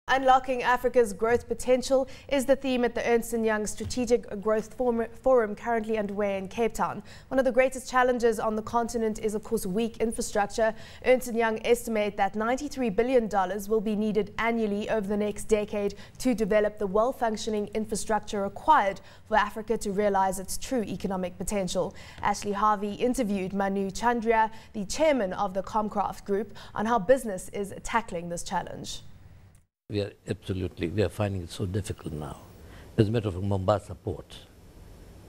Unlocking Africa's growth potential is the theme at the Ernst and Young Strategic Growth Forum currently underway in Cape Town. One of the greatest challenges on the continent is, of course, weak infrastructure. Ernst and Young estimate that $93 billion will be needed annually over the next decade to develop the well-functioning infrastructure required for Africa to realize its true economic potential. Ashlea Harvey interviewed Manu Chandaria, the chairman of the Comcraft Group, on how business is tackling this challenge. We are finding it so difficult now. As a matter of fact, Mombasa port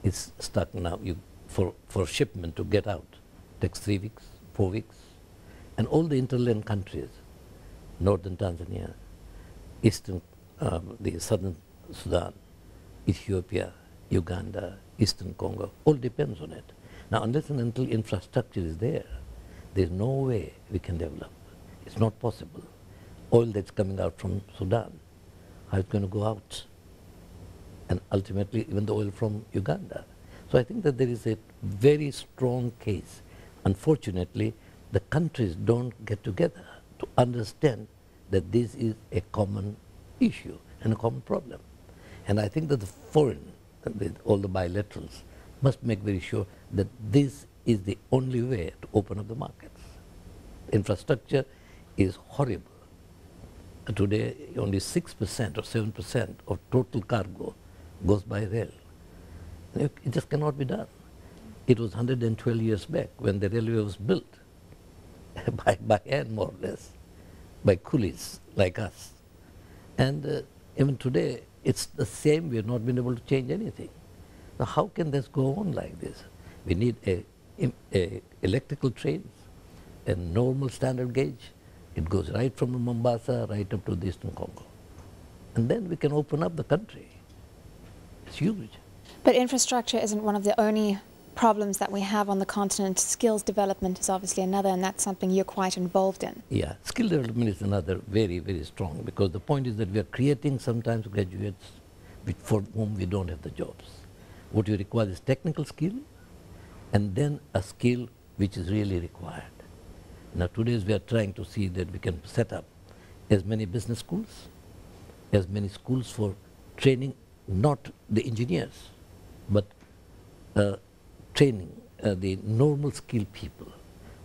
is stuck now. For shipment to get out, takes 3 weeks, 4 weeks. And all the interland countries, northern Tanzania, the southern Sudan, Ethiopia, Uganda, eastern Congo, all depends on it. Now, unless and until infrastructure is there's no way we can develop. It's not possible. Oil that's coming out from Sudan, how it's going to go out? And ultimately, even the oil from Uganda. So I think that there is a very strong case. Unfortunately, the countries don't get together to understand that this is a common issue and a common problem. And I think that the foreign, with all the bilaterals, must make very sure that this is the only way to open up the markets. Infrastructure is horrible. Today, only 6% or 7% of total cargo goes by rail. It just cannot be done. It was 112 years back when the railway was built by hand, more or less, by coolies like us. And even today, it's the same. We have not been able to change anything. Now, how can this go on like this? We need electrical trains, a normal standard gauge. It goes right from Mombasa right up to the eastern Congo. And then we can open up the country. It's huge. But infrastructure isn't one of the only problems that we have on the continent. Skills development is obviously another, and that's something you're quite involved in. Yeah, skill development is another very, very strong, because the point is that we are creating sometimes graduates for whom we don't have the jobs. What you require is technical skill, and then a skill which is really required. Now, today we are trying to see that we can set up as many business schools, as many schools for training, not the engineers, but training the normal skilled people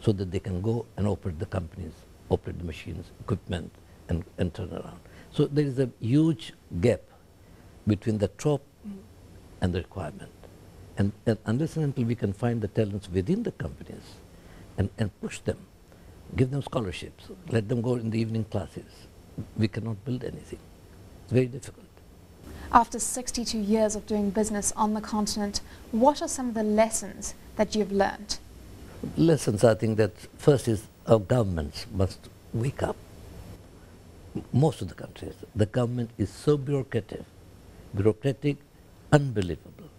so that they can go and operate the companies, operate the machines, equipment, and turn around. So there is a huge gap between the top and the requirement. And unless and until we can find the talents within the companies and push them, give them scholarships, let them go in the evening classes, we cannot build anything. It's very difficult. After 62 years of doing business on the continent, what are some of the lessons that you've learned? Lessons, I think that first is our governments must wake up. Most of the countries, the government is so bureaucratic, unbelievable.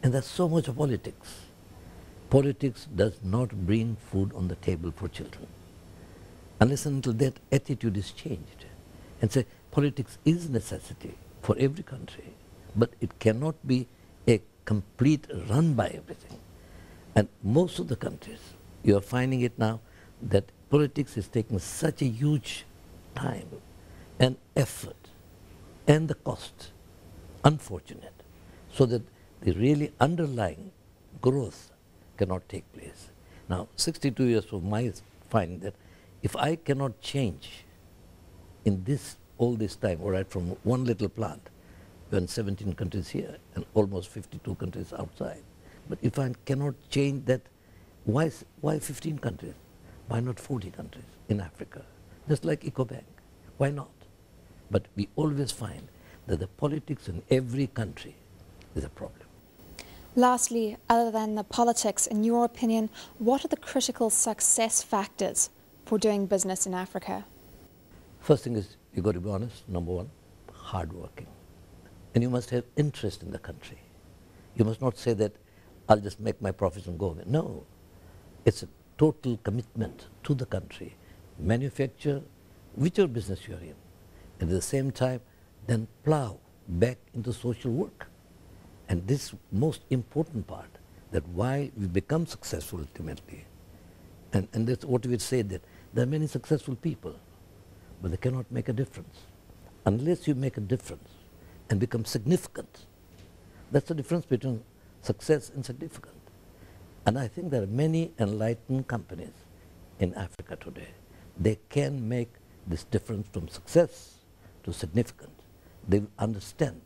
And there's so much of politics. Politics does not bring food on the table for children. Unless and until that attitude is changed and say politics is necessity for every country, but it cannot be a complete run by everything. And most of the countries, you are finding it now that politics is taking such a huge time and effort and the cost, unfortunate, so that the really underlying growth cannot take place. Now, 62 years of my finding that if I cannot change in all this time, all right, from one little plant, we're in 17 countries here and almost 52 countries outside. But if I cannot change that, why 15 countries? Why not 40 countries in Africa? Just like EcoBank. Why not? But we always find that the politics in every country is a problem. Lastly, other than the politics, in your opinion, what are the critical success factors for doing business in Africa? First thing is, you've got to be honest, number one, hardworking. And you must have interest in the country. You must not say that, I'll just make my profits and go away. No, it's a total commitment to the country. Manufacture whichever business you're in. And at the same time, then plow back into social work. And this most important part, that why we become successful ultimately. And that's what we say, that there are many successful people, but they cannot make a difference unless you make a difference and become significant. That's the difference between success and significant. And I think there are many enlightened companies in Africa today. They can make this difference from success to significant. They understand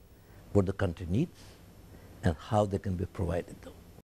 what the country needs and how they can be provided though.